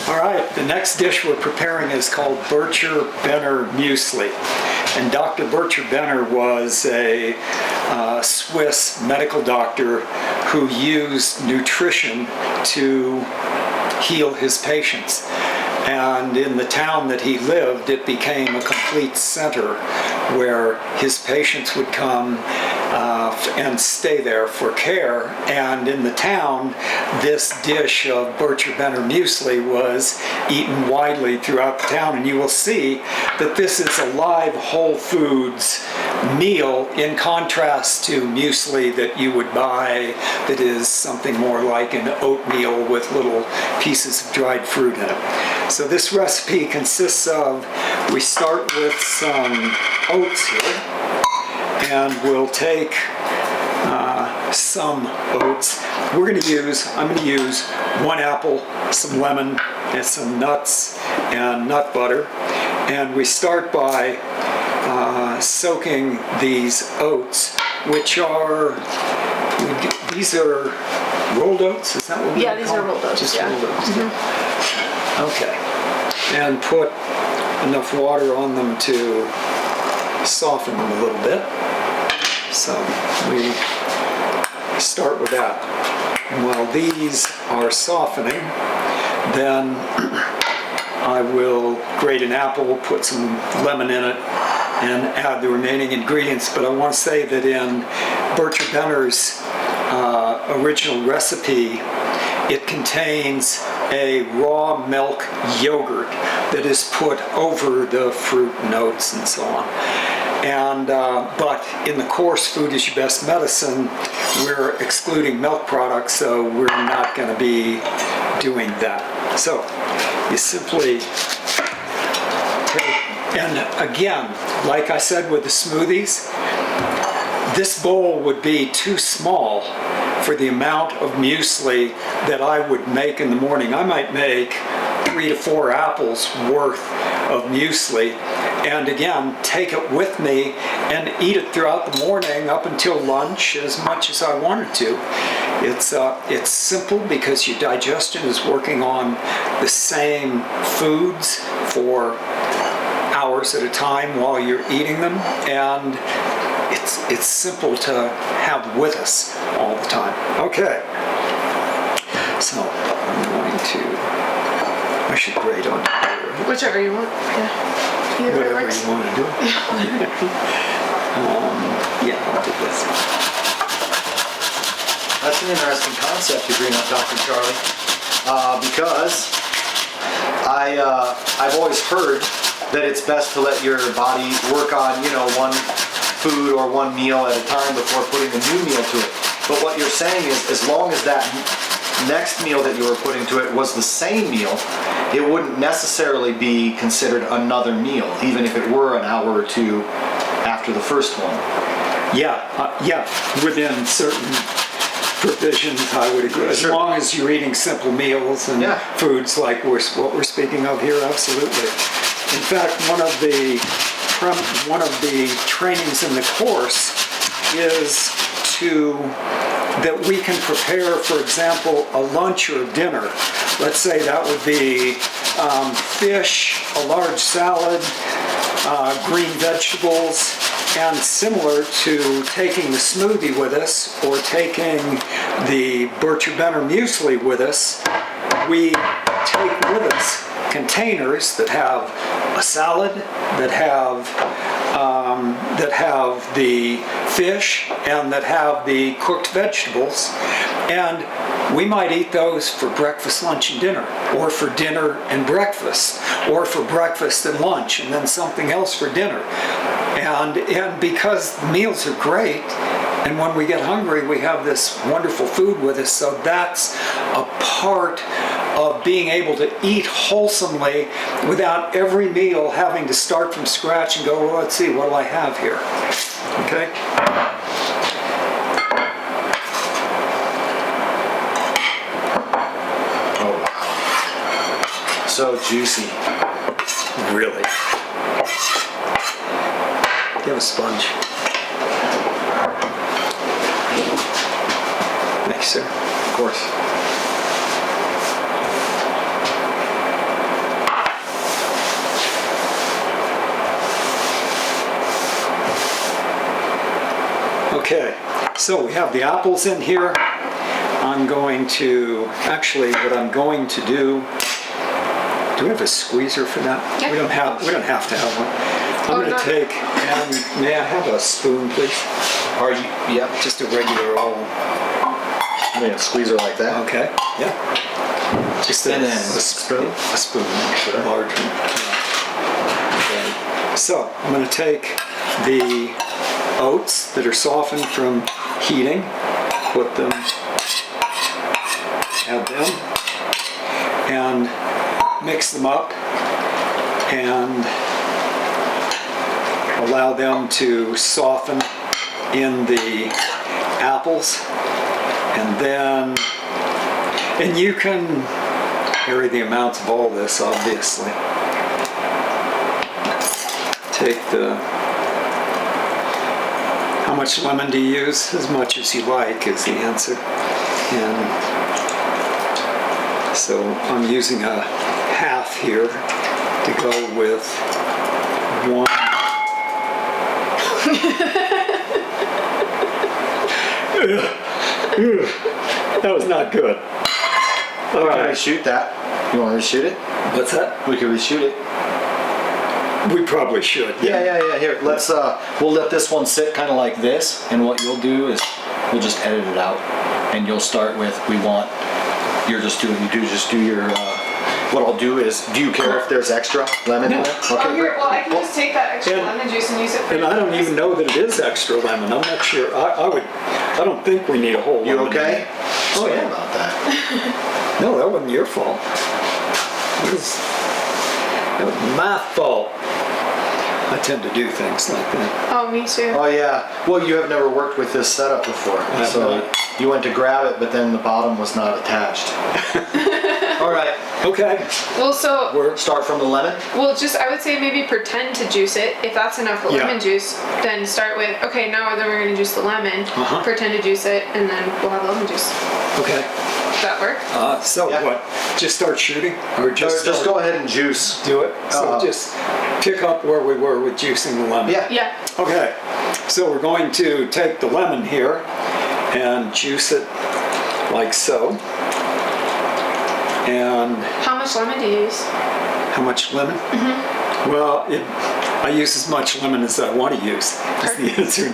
All right, the next dish we're preparing is called Bircher Benner Muesli. And Dr. Bircher Benner was a Swiss medical doctor who used nutrition to heal his patients. And in the town that he lived, it became a complete center where his patients would come and stay there for care. And in the town, this dish of Bircher Benner Muesli was eaten widely throughout the town. And you will see that this is a live whole foods meal in contrast to muesli that you would buy that is something more like an oatmeal with little pieces of dried fruit in it. So this recipe consists of, we start with some oats here, and we'll take some oats. I'm going to use 1 apple, some lemon, and some nuts and nut butter. And we start by soaking these oats, which are, these are rolled oats, is that what we call them? Yeah, these are rolled oats. Just yeah. rolled oats. Mm-hmm. Okay. And put enough water on them to soften them a little bit. So we start with that. And while these are softening, then I will grate an apple, put some lemon in it, and add the remaining ingredients. But I want to say that in Bircher Benner's original recipe, it contains a raw milk yogurt that is put over the fruit and oats and so on. And but in the course Food is Your Best Medicine, we're excluding milk products, so we're not going to be doing that. So you simply take, and again, like I said with the smoothies, this bowl would be too small for the amount of muesli that I would make in the morning. I might make 3 to 4 apples worth of muesli, and again, take it with me and eat it throughout the morning up until lunch as much as I wanted to. It's simple because your digestion is working on the same foods for hours at a time while you're eating them, and it's simple to have with us all the time. Okay, so I'm going to, I should grate on here. Whichever you want. Yeah. Whatever you want to do. Yeah, I'll do this. That's an interesting concept you bring up, Dr. Charlie, because I've always heard that it's best to let your body work on, one food or one meal at a time before putting a new meal to it. But what you're saying is, as long as that next meal that you were putting to it was the same meal, it wouldn't necessarily be considered another meal, even if it were an hour or two after the first one. Yeah, within certain provisions, I would agree. As long as you're eating simple meals and foods like what we're speaking of here, absolutely. In fact, one of the trainings in the course is that we can prepare, for example, a lunch or a dinner. Let's say that would be fish, a large salad, green vegetables, and similar to taking the smoothie with us or taking the Bircher Benner Muesli with us, we take with us containers that have a salad, that have the fish, and that have the cooked vegetables, and we might eat those for breakfast, lunch, and dinner, or for dinner and breakfast, or for breakfast and lunch, and then something else for dinner. And because meals are great, and when we get hungry, we have this wonderful food with us, so that's a part of being able to eat wholesomely without every meal having to start from scratch and go, well, let's see, what do I have here? Okay? Oh, wow. So juicy. Really? You have a sponge. Thanks, sir. Of course. Okay, so we have the apples in here. I'm going to, actually what I'm going to do we have a squeezer for that? Yeah. We don't have to have one. I'm going to take, and may I have a spoon, please? Are you? Yep. Just a regular old, I mean, a squeezer like that. okay, yeah. Just And then a spoon, a large one. Yeah. Okay. So I'm going to take the oats that are softened from heating, put them, add them, and mix them up and allow them to soften in the apples. And then, and you can vary the amounts of all this, obviously. Take the, how much lemon do you use? As much as you like is the answer. And so I'm using a half here to go with one. That was not good. All Can we right. reshoot that? You want to reshoot it? What's that? We could reshoot it. We probably should. Yeah. Here, let's. We'll let this one sit kind of like this, and what you'll do is we'll just edit it out, and you'll start with we want. You're just doing. Just do your. What I'll do is, do you care if there's extra lemon in No. there? Oh, here, well, I can Well, just take that extra and- lemon juice and use it for... And I don't even know that it is extra lemon. I'm not sure. I don't think we need a whole You lemon. okay? Oh, Sorry yeah. about that. No, that wasn't your fault. That was my fault. I tend to do things like that. Oh, me too. Oh yeah. Well, you have never worked with this setup before, have so not. you went to grab it, but then the bottom was not attached. All right. Okay. Well, so... Start from the lemon. Well, just, I would say maybe pretend to juice it. If that's enough for Yeah. lemon juice, then start with, okay, now then we're going to juice the lemon. Uh-huh. Pretend to juice it, and then we'll have lemon juice. Okay. Does that work? So Yeah. what? Just start shooting, or just Just start- go ahead and juice. do it. So just pick up where we were with juicing the lemon. Yeah. Yeah. Okay. So we're going to take the lemon here and juice it like so. And How much lemon do you use? how much lemon? Mm-hmm. Well, I use as much lemon as I want to use. Is the answer.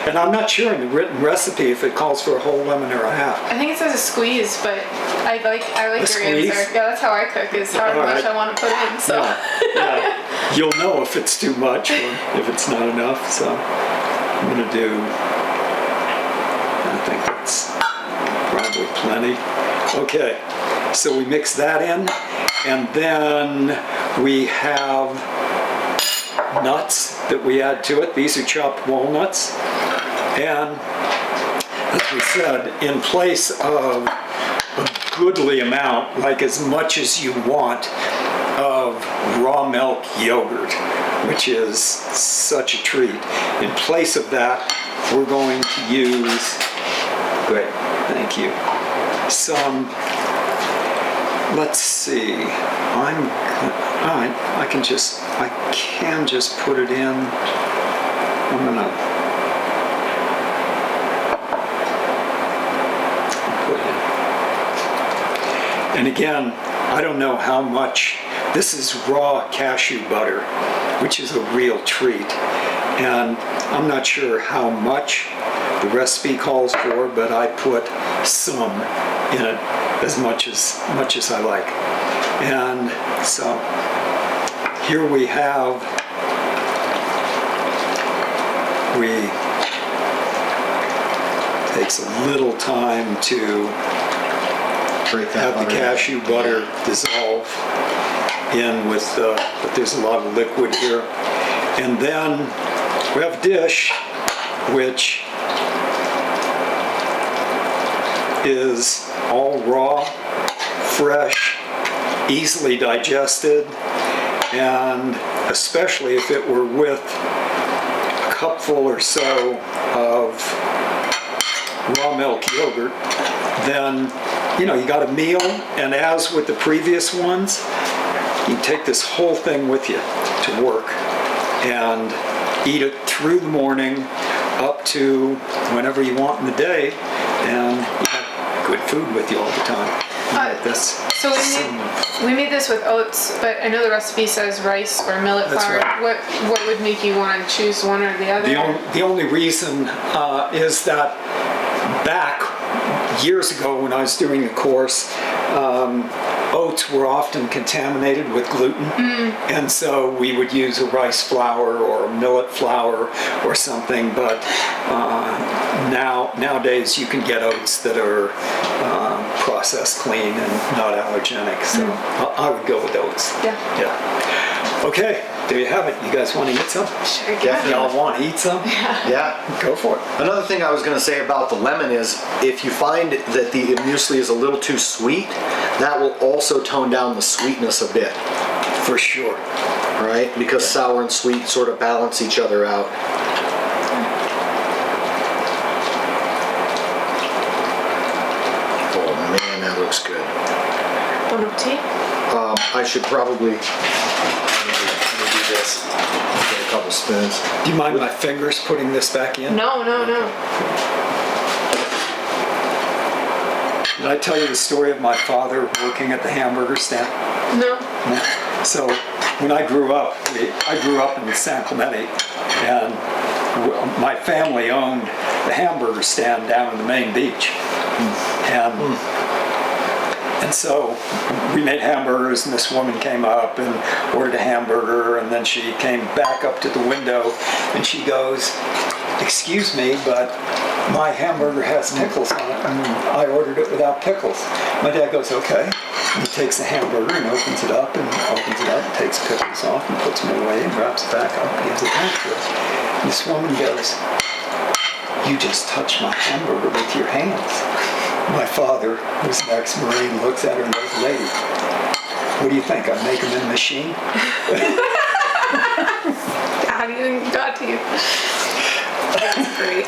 And I'm not sure in the written recipe if it calls for a whole lemon or a half. I think it says a squeeze, but I like your squeeze? answer. Yeah, that's how I cook, is however All much right. I want to put in, so. Yeah. You'll know if it's too much or if it's not enough. So I'm going to do, I think that's probably plenty. Okay, so we mix that in, and then we have nuts that we add to it. These are chopped walnuts. And as we said, in place of a goodly amount, like as much as you want, of raw milk yogurt, which is such a treat. In place of that, we're going to use, great, thank you, some, let's see, I can just put it in. I'm gonna put it in. And again, I don't know how much. This is raw cashew butter, which is a real treat. And I'm not sure how much the recipe calls for, but I put some in it, as much as I like. And so here we have, takes a little time to Break that have the butter. cashew butter dissolve in with, but there's a lot of liquid here. And then we have a dish which is all raw, fresh, easily digested, and especially if it were with a cupful or so of raw milk yogurt, then you got a meal. And as with the previous ones, you take this whole thing with you to work and eat it through the morning up to whenever you want in the day, and you have good food with you all the time. This So we made this with oats, but I know the recipe says rice or millet That's flour. right. What would make you want to choose one or the other? The only reason is that back years ago when I was doing the course, oats were often contaminated with gluten, and so we would use a rice flour or a millet flour or something. But nowadays you can get oats that are processed clean and not allergenic. So I would go with oats. Yeah. Yeah. Okay, there you have it. You guys want to eat some? Sure. Definitely. Y'all want to eat some? Yeah. Go for it. Another thing I was going to say about the lemon is if you find that the muesli is a little too sweet, that will also tone down the sweetness a bit, For sure. right? Because sour and sweet sort of balance each other out. Oh man, that looks good. Bon appetit. I should probably let me do this. Get a couple spoons. Do you mind my fingers putting this back in? No. Did I tell you the story of my father working at the hamburger stand? No. So when I grew up, I grew up in San Clemente, and my family owned the hamburger stand down in the main beach. And so we made hamburgers, and this woman came up and ordered a hamburger, and then she came back up to the window, and she goes, "Excuse me, but my hamburger has pickles on it, and I ordered it without pickles." My dad goes, "Okay." And he takes the hamburger and opens it up, and takes pickles off, and puts them away, and wraps it back up, and gives it back to us. And this woman goes, "You just touched my hamburger with your hands." My father, who's an ex-Marine, looks at her and goes, "Lady, what do you think? I make them in a machine?" How do you think it got to you? That's great.